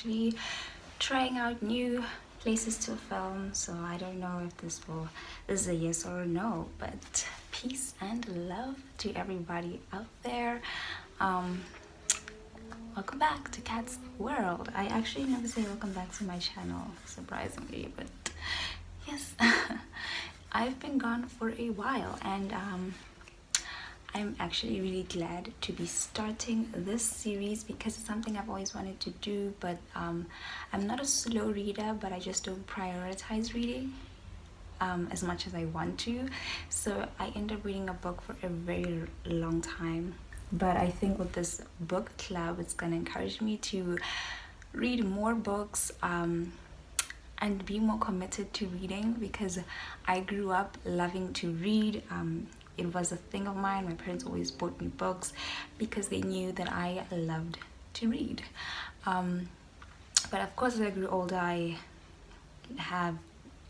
actually trying out new places to film, so I don't know if this is a yes or a no, but peace and love to everybody out there. Um, Welcome back to Cat's World. I actually never say welcome back to my channel, surprisingly, but yes, I've been gone for a while, and I'm actually really glad to be starting this series because it's something I've always wanted to do, but I'm not a slow reader, but I just don't prioritize reading as much as I want to. So I end up reading a book for a very long time. But I think with this book club, it's going to encourage me to read more books and be more committed to reading, because I grew up loving to read. It was a thing of mine. My parents always bought me books because they knew that I loved to read. But of course, as I grew older, I have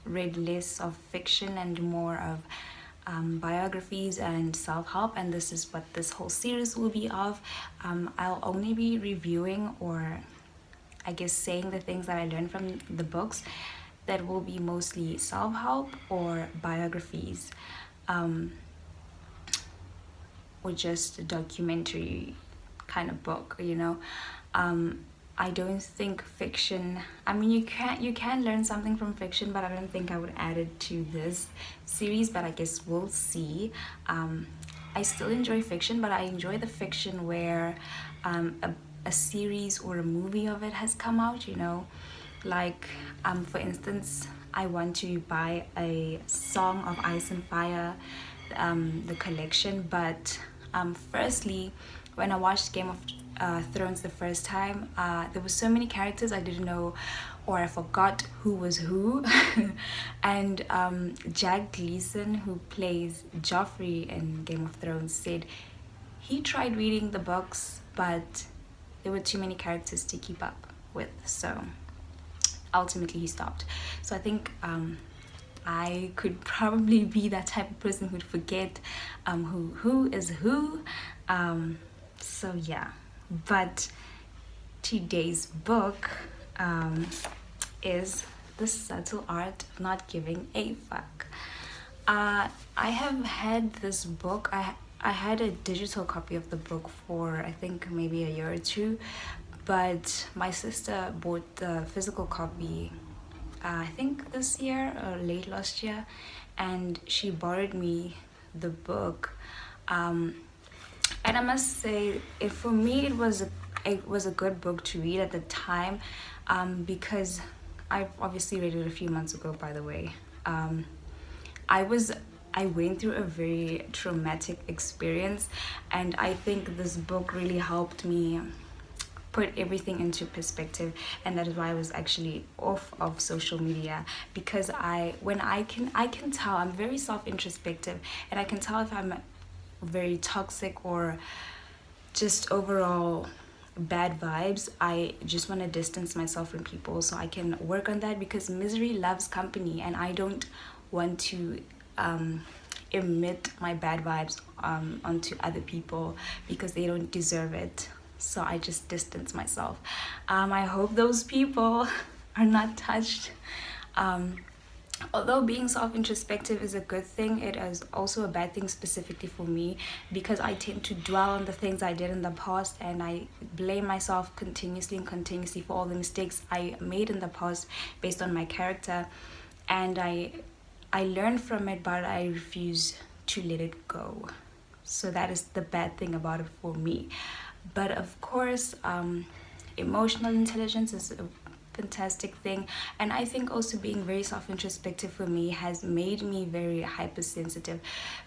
read less of fiction and more of biographies and self-help, and this is what this whole series will be of. I'll only be reviewing, or I guess saying, the things that I learned from the books that will be mostly self-help or biographies, or just a documentary kind of book, you know. I don't think fiction, I mean, you can learn something from fiction, but I don't think I would add it to this series, but I guess we'll see. I still enjoy fiction, but I enjoy the fiction where a series or a movie of it has come out, you know. Like, for instance, I want to buy a Song of Ice and Fire, the collection, but firstly, when I watched Game of Thrones the first time, there were so many characters I didn't know, or I forgot who was who. And Jack Gleeson, who plays Joffrey in Game of Thrones, said he tried reading the books, but there were too many characters to keep up with, so ultimately he stopped. So I think I could probably be that type of person who'd forget who is who. So yeah, but today's book is The Subtle Art of Not Giving a Fuck. I have had this book. I had a digital copy of the book for I think maybe a year or two, but my sister bought the physical copy I think this year or late last year, and she borrowed me the book. And I must say, for me, it was a good book to read at the time, because I obviously read it a few months ago, by the way. I went through a very traumatic experience, and I think this book really helped me put everything into perspective, and that is why I was actually off of social media, because I can tell I'm very self-introspective, and I can tell if I'm very toxic or just overall bad vibes. I just want to distance myself from people so I can work on that, because misery loves company, and I don't want to emit my bad vibes onto other people because they don't deserve it. So I just distance myself. I hope those people are not touched. Although being self-introspective is a good thing, it is also a bad thing specifically for me, because I tend to dwell on the things I did in the past, and I blame myself continuously for all the mistakes I made in the past based on my character, and I learn from it, but I refuse to let it go. So that is the bad thing about it for me. But of course, emotional intelligence is a fantastic thing, and I think also being very self-introspective for me has made me very hypersensitive,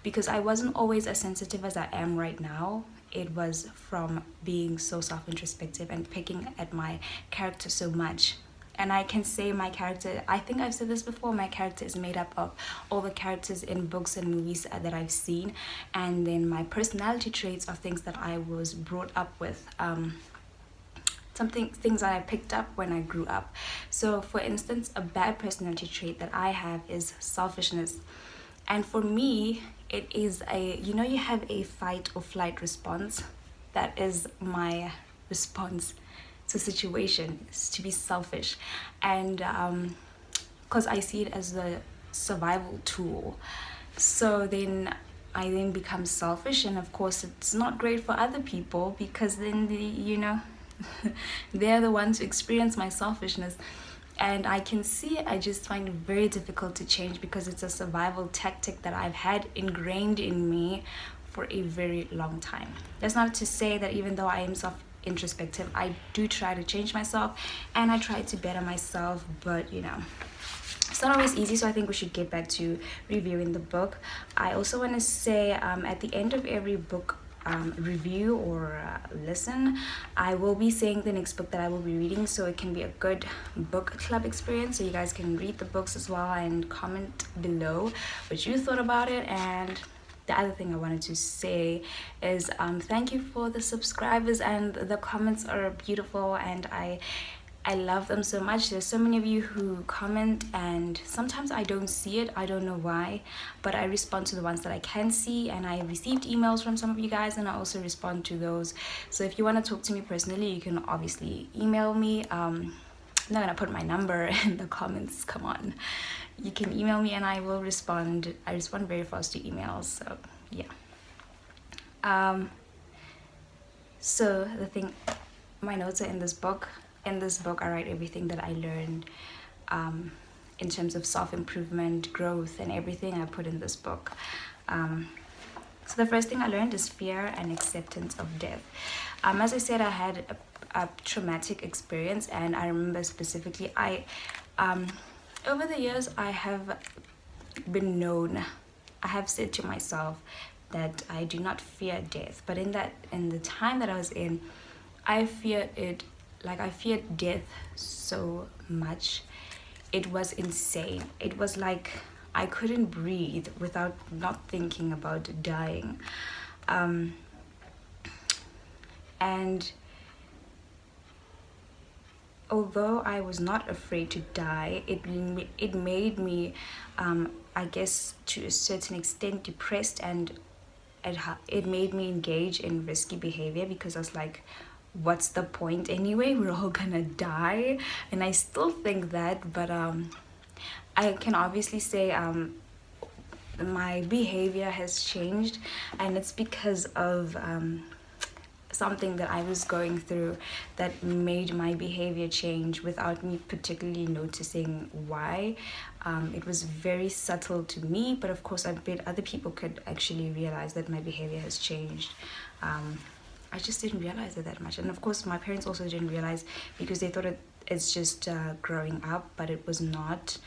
because I wasn't always as sensitive as I am right now. It was from being so self-introspective and picking at my character so much. And I can say my character, I think I've said this before, my character is made up of all the characters in books and movies that I've seen, and then my personality traits are things that I was brought up with, things that I picked up when I grew up. So for instance, a bad personality trait that I have is selfishness. And for me, it is you have a fight or flight response. That is my response to situations, to be selfish, and because I see it as the survival tool. So then I then become selfish, and of course it's not great for other people, because then they're the ones who experience my selfishness. And I can see it, I just find it very difficult to change, because it's a survival tactic that I've had ingrained in me for a very long time. That's not to say that even though I am introspective, I do try to change myself and I try to better myself, but it's not always easy. So I think we should get back to reviewing the book. I also want to say, at the end of every book review or listen, I will be saying the next book that I will be reading, so it can be a good book club experience, so you guys can read the books as well and comment below what you thought about it. And the other thing I wanted to say is thank you for the subscribers, and the comments are beautiful, and I love them so much. There's so many of you who comment, and sometimes I don't see it. I don't know why, but I respond to the ones that I can see, and I received emails from some of you guys, and I also respond to those. So if you want to talk to me personally, you can obviously email me. I'm not gonna put my number in the comments, come on. You can email me and I will respond. I respond very fast to emails, so yeah. So the thing, my notes are in this book. In this book, I write everything that I learned in terms of self-improvement, growth, and everything I put in this book. So the first thing I learned is fear and acceptance of death. As I said, I had a traumatic experience, and I remember specifically, over the years, I have said to myself that I do not fear death, but in the time that I was in, I feared it. Like, I feared death so much. It was insane. It was like I couldn't breathe without not thinking about dying. And although I was not afraid to die, it made me, I guess, to a certain extent, depressed, and it made me engage in risky behavior, because I was like, what's the point anyway? We're all gonna die. And I still think that, but I can obviously say my behavior has changed, and it's because of something that I was going through that made my behavior change without me particularly noticing why. It was very subtle to me, but of course I bet other people could actually realize that my behavior has changed. I just didn't realize it that much. And of course, my parents also didn't realize, because they thought it's just growing up, but it was not.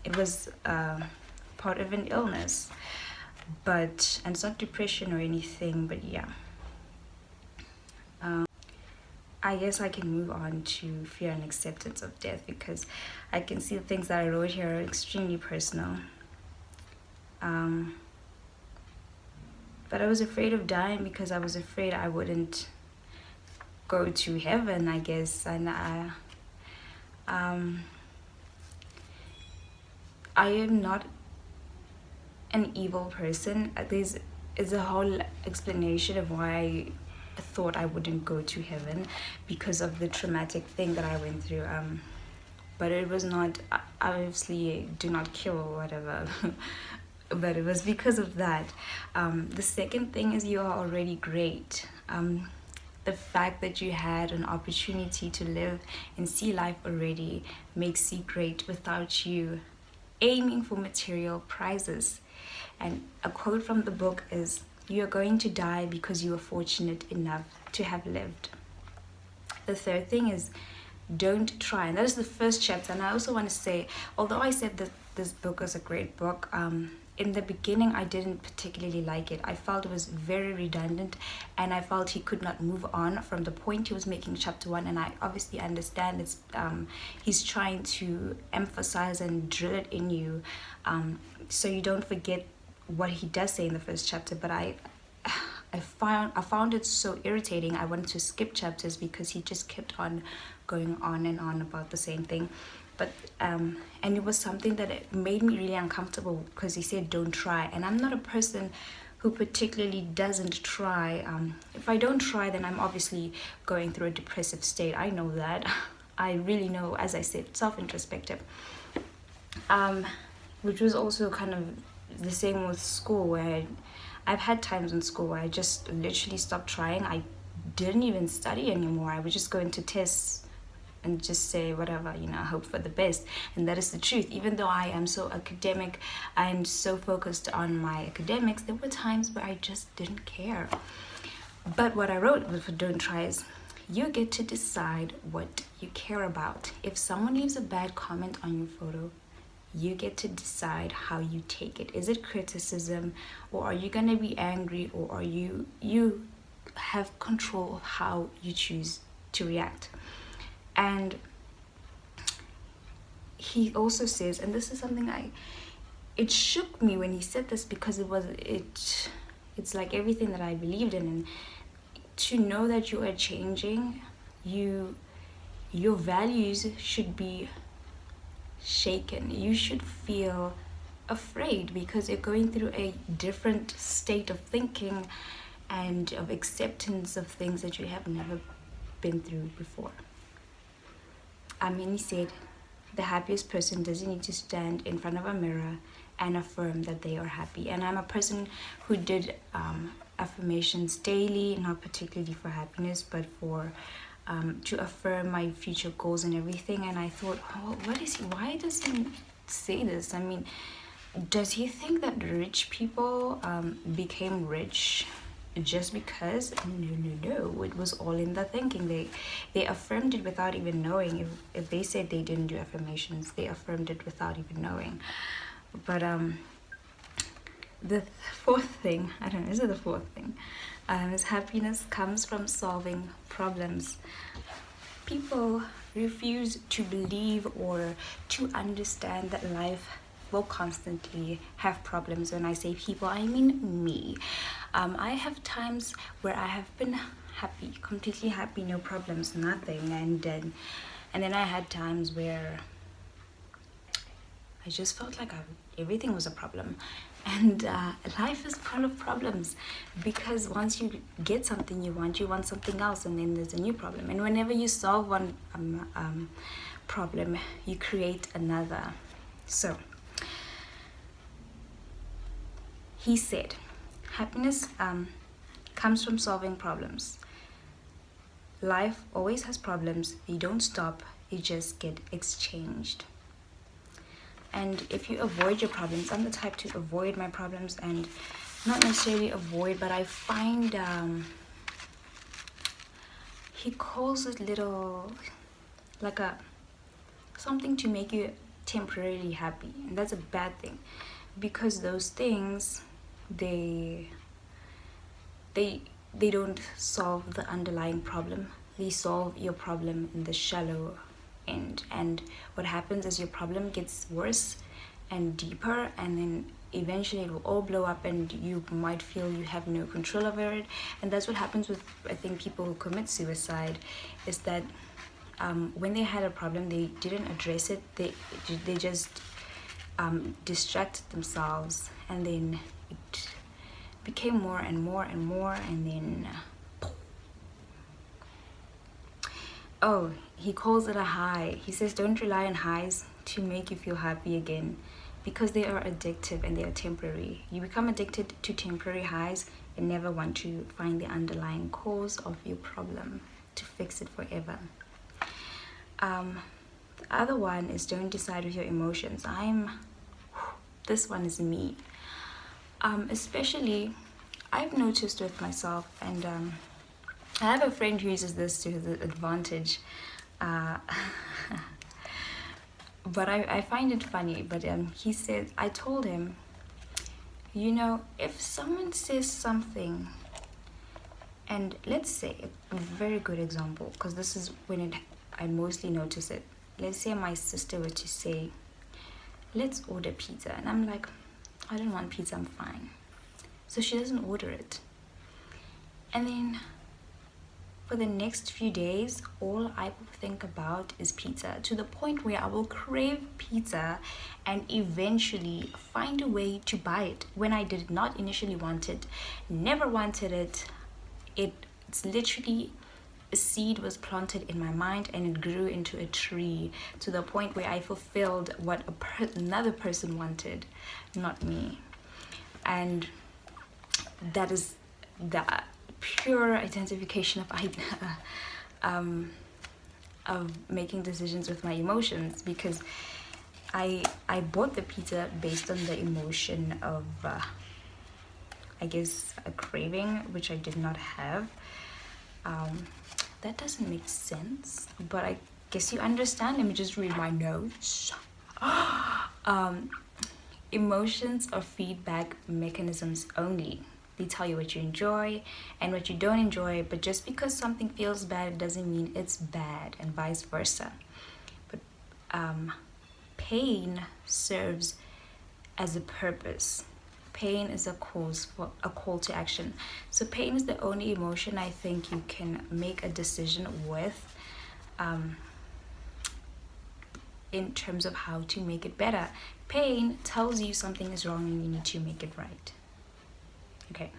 It was part of an illness. And it's not depression or anything, but yeah. I guess I can move on to fear and acceptance of death, because I can see the things that I wrote here are extremely personal. But I was afraid of dying because I was afraid I wouldn't go to heaven, I guess. And I am not an evil person. There's a whole explanation of why I thought I wouldn't go to heaven, because of the traumatic thing that I went through. But it was not, obviously, do not kill or whatever. But it was because of that. The second thing is, you are already great. The fact that you had an opportunity to live and see life already makes you great, without you aiming for material prizes. And a quote from the book is, "You are going to die because you are fortunate enough to have lived." The third thing is, don't try. And that is the first chapter. And I also want to say, although I said that this book is a great book, in the beginning I didn't particularly like it. I felt it was very redundant, and I felt he could not move on from the point he was making chapter 1. And I obviously understand it's he's trying to emphasize and drill it in you, so you don't forget what he does say in the first chapter. But I found it so irritating. I wanted to skip chapters, because he just kept on going on and on about the same thing. But and it was something that it made me really uncomfortable, because he said don't try, and I'm not a person who particularly doesn't try. If I don't try, then I'm obviously going through a depressive state. I know that. I really know, as I said, self-introspective. Which was also kind of the same with school, where I've had times in school where I just literally stopped trying. I didn't even study anymore. I would just go into tests and just say whatever, hope for the best. And that is the truth. Even though I am so academic and so focused on my academics, there were times where I just didn't care. But what I wrote for Don't Try is, you get to decide what you care about. If someone leaves a bad comment on your photo, you get to decide how you take it. Is it criticism, or are you gonna be angry, or are you have control of how you choose to react? And he also says, and this is something it shook me when he said this, because it's like everything that I believed in. And to know that you are changing, your values should be shaken. You should feel afraid, because you're going through a different state of thinking and of acceptance of things that you have never been through before. He said, the happiest person doesn't need to stand in front of a mirror and affirm that they are happy. And I'm a person who did affirmations daily, not particularly for happiness, but for to affirm my future goals and everything. And I thought, why does he say this? Does he think that rich people became rich just because? No, it was all in the thinking. They affirmed it without even knowing. If they said they didn't do affirmations, they affirmed it without even knowing. But the fourth thing, I don't know, is it the fourth thing, is happiness comes from solving problems. People refuse to believe or to understand that life will constantly have problems. When I say people, I mean me. I have times where I have been happy, completely happy, no problems, nothing, and then I had times where I just felt like everything was a problem. And life is full of problems, because once you get something you want something else, and then there's a new problem. And whenever you solve one problem, you create another. So he said, happiness comes from solving problems. Life always has problems. You don't stop, you just get exchanged. And if you avoid your problems, I'm the type to avoid my problems, and not necessarily avoid, but I find he calls it little, like something to make you temporarily happy. And that's a bad thing, because those things, they don't solve the underlying problem. They solve your problem in the shallow end. And what happens is your problem gets worse and deeper, and then eventually it will all blow up, and you might feel you have no control over it. And that's what happens with, I think, people who commit suicide, is that when they had a problem, they didn't address it. They just distracted themselves, and then it became more and more and more, and then he calls it a high. He says, don't rely on highs to make you feel happy again, because they are addictive and they are temporary. You become addicted to temporary highs and never want to find the underlying cause of your problem to fix it forever. The other one is, don't decide with your emotions. This one is me. Especially, I've noticed with myself, and I have a friend who uses this to his advantage, but I find it funny. But he said, I told him, if someone says something, and let's say, a very good example, because this is when I mostly notice it. Let's say my sister were to say, let's order pizza, and I'm like, I don't want pizza, I'm fine. So she doesn't order it. And then for the next few days, all I will think about is pizza, to the point where I will crave pizza and eventually find a way to buy it when I did not initially want it, never wanted it. It's literally a seed was planted in my mind and it grew into a tree, to the point where I fulfilled what another person wanted, not me. And that is the pure identification of making decisions with my emotions, because I bought the pizza based on the emotion of I guess a craving, which I did not have. That doesn't make sense, but I guess you understand. Let me just read my notes. Emotions are feedback mechanisms only. They tell you what you enjoy and what you don't enjoy, but just because something feels bad, it doesn't mean it's bad, and vice versa. But pain serves as a purpose. Pain is a call to action. So pain is the only emotion I think you can make a decision with, in terms of how to make it better. Pain tells you something is wrong and you need to make it right. Okay.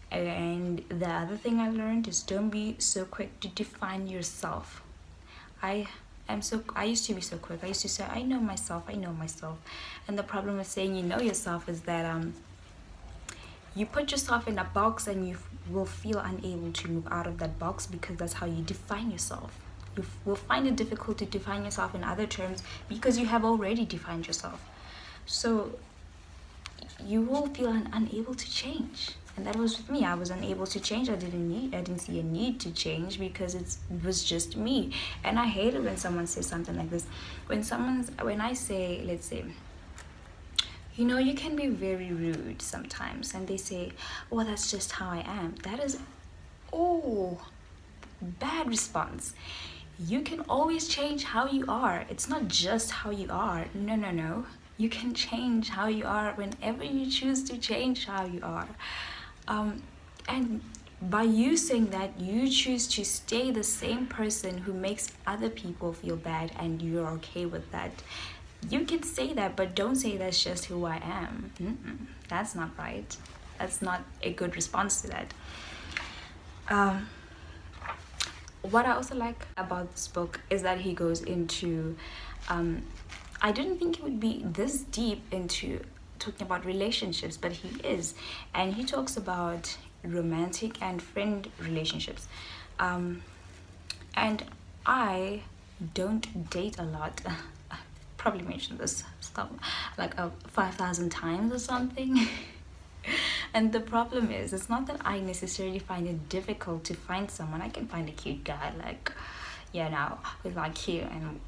And the other thing I learned is, don't be so quick to define yourself. I used to be so quick. I used to say, I know myself. And the problem with saying you know yourself is that you put yourself in a box and you will feel unable to move out of that box, because that's how you define yourself. You will find it difficult to define yourself in other terms because you have already defined yourself. So you will feel unable to change. And that was with me. I was unable to change. I didn't see a need to change because it was just me. And I hate it when someone says something like this. When I say, let's say, you can be very rude sometimes, and they say, well, that's just how I am. That is, bad response. You can always change how you are. It's not just how you are. No. You can change how you are whenever you choose to change how you are. And by you saying that, you choose to stay the same person who makes other people feel bad, and you're okay with that. You can say that, but don't say that's just who I am. That's not right. That's not a good response to that. What I also like about this book is that he goes into, I didn't think he would be this deep into talking about relationships, but he is. And he talks about romantic and friend relationships. And I don't date a lot. I probably mentioned this stuff like 5,000 times or something. And the problem is, it's not that I necessarily find it difficult to find someone. I can find a cute guy, who's like cute and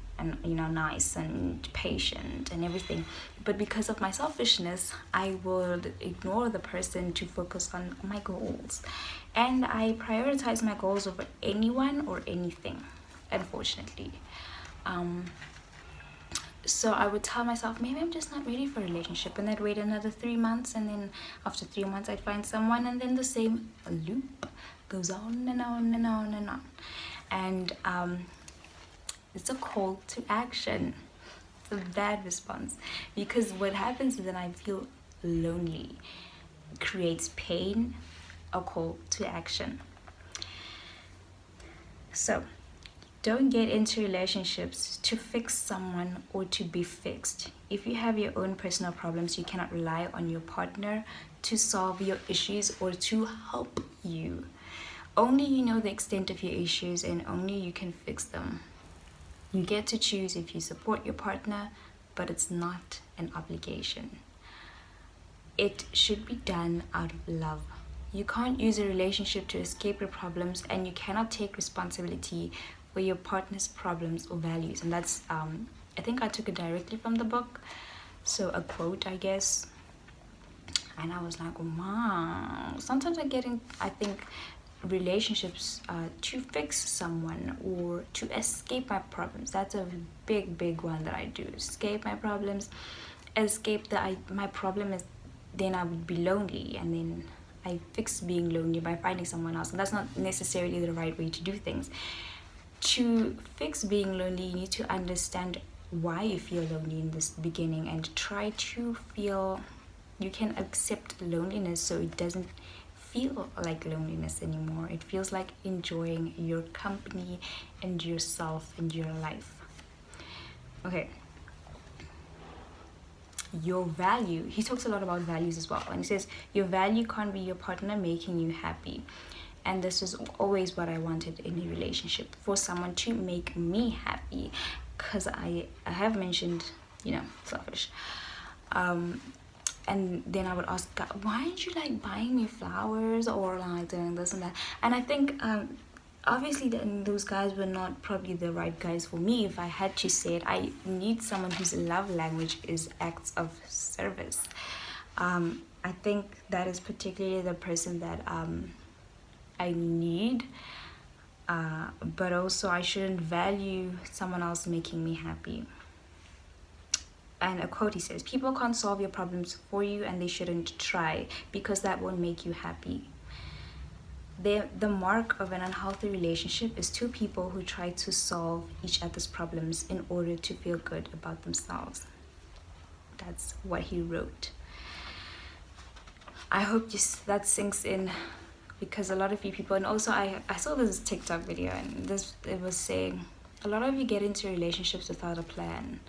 nice and patient and everything. But because of my selfishness, I would ignore the person to focus on my goals. And I prioritize my goals over anyone or anything, unfortunately. So I would tell myself, maybe I'm just not ready for a relationship, and I'd wait another 3 months, and then after 3 months I'd find someone, and then the same loop goes on and on and on and on. And it's a call to action. It's a bad response, because what happens is that I feel lonely. It creates pain. A call to action. So don't get into relationships to fix someone or to be fixed. If you have your own personal problems, you cannot rely on your partner to solve your issues or to help you. Only you know the extent of your issues, and only you can fix them. You get to choose if you support your partner, but it's not an obligation. It should be done out of love. You can't use a relationship to escape your problems, and you cannot take responsibility for your partner's problems or values. And that's, I think I took it directly from the book. So a quote, I guess. And I was like, wow. Sometimes I think relationships to fix someone or to escape my problems. That's a big one that I do. Escape my problems. My problem is, then I would be lonely, and then I fix being lonely by finding someone else, and that's not necessarily the right way to do things. To fix being lonely, you need to understand why you feel lonely in this beginning, and try to feel you can accept loneliness so it doesn't feel like loneliness anymore. It feels like enjoying your company and yourself and your life. Okay. Your value, he talks a lot about values as well, and he says your value can't be your partner making you happy. And this is always what I wanted in a relationship, for someone to make me happy, because I have mentioned, selfish. And then I would ask God, why aren't you like buying me flowers or like doing this and that? And I think obviously then those guys were not probably the right guys for me. If I had to say it, I need someone whose love language is acts of service. I think that is particularly the person that I need. But also I shouldn't value someone else making me happy. And a quote, he says, people can't solve your problems for you, and they shouldn't try, because that won't make you happy. The mark of an unhealthy relationship is two people who try to solve each other's problems in order to feel good about themselves. That's what he wrote. I hope that sinks in, because a lot of you people, and also I saw this TikTok video, and it was saying a lot of you get into relationships without a plan.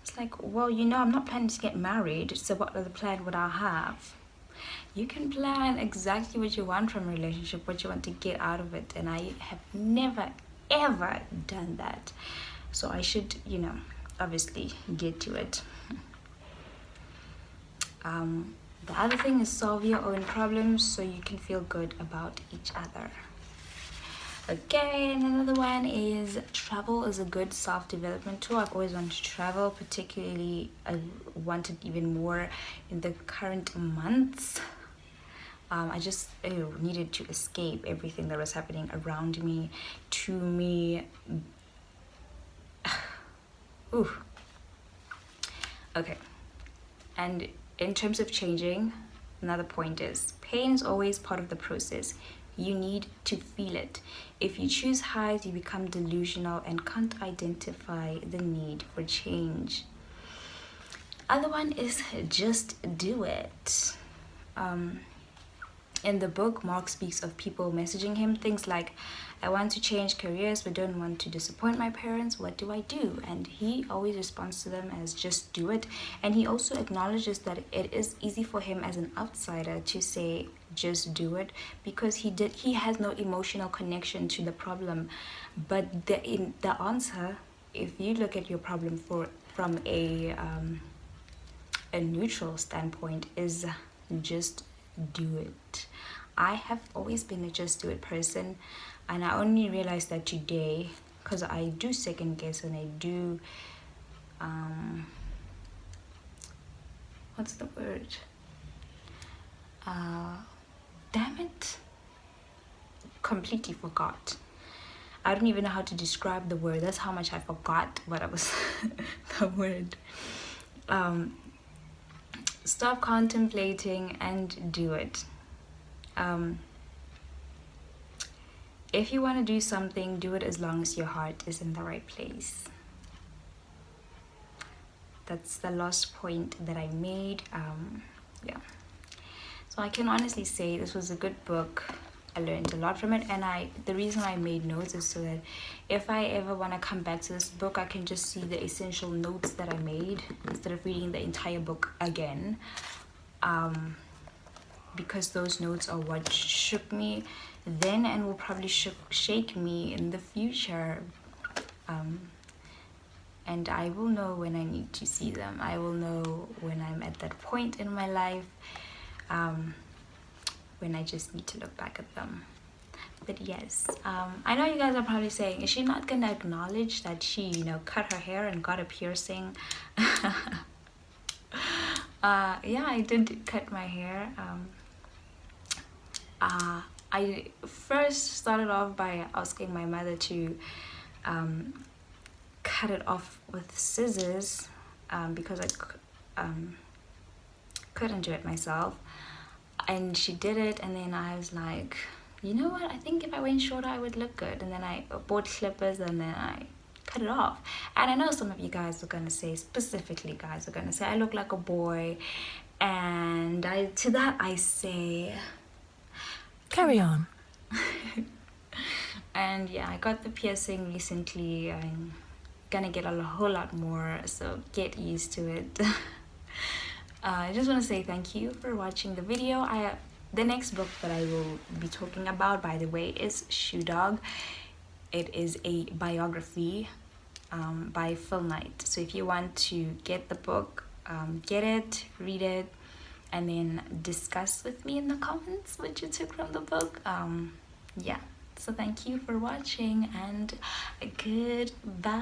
It's like, well, I'm not planning to get married, so what other plan would I have? You can plan exactly what you want from a relationship, what you want to get out of it, and I have never ever done that. So I should, obviously get to it. The other thing is solve your own problems so you can feel good about each other. Okay, and another one is travel is a good self-development tool. I've always wanted to travel, particularly I wanted even more in the current months. I just needed to escape everything that was happening around me, to me. Ooh. Okay, and in terms of changing, another point is pain is always part of the process. You need to feel it. If you choose highs, you become delusional and can't identify the need for change. Other one is just do it. In the book, Mark speaks of people messaging him things like, I want to change careers but don't want to disappoint my parents. What do I do? And he always responds to them as just do it. And he also acknowledges that it is easy for him as an outsider to say just do it, because he has no emotional connection to the problem. But the answer, if you look at your problem from a neutral standpoint, is just do it. I have always been a just do it person, and I only realized that today, because I do second guess, and I do what's the word, damn it, completely forgot. I don't even know how to describe the word. That's how much I forgot what I was the word. Stop contemplating and do it. If you want to do something, do it as long as your heart is in the right place. That's the last point that I made. Yeah. So I can honestly say this was a good book. I learned a lot from it, and the reason I made notes is so that if I ever want to come back to this book, I can just see the essential notes that I made instead of reading the entire book again, because those notes are what shook me then and will probably shake me in the future, and I will know when I need to see them. I will know when I'm at that point in my life, when I just need to look back at them. But yes, I know you guys are probably saying, is she not gonna acknowledge that she cut her hair and got a piercing? Yeah, I did cut my hair. I first started off by asking my mother to cut it off with scissors, because I couldn't do it myself. and she did it, and then I was like, you know what, I think if I went shorter I would look good. And then I bought slippers, and then I cut it off. And I know some of you guys are gonna say, specifically guys are gonna say, I look like a boy. And to that I say, Carry on. And yeah, I got the piercing recently. I'm gonna get a whole lot more, so get used to it. I just want to say thank you for watching the video. The next book that I will be talking about, by the way, is Shoe Dog. It is a biography by Phil Knight. So if you want to get the book, get it, read it, and then discuss with me in the comments what you took from the book. Yeah, so thank you for watching, and goodbye.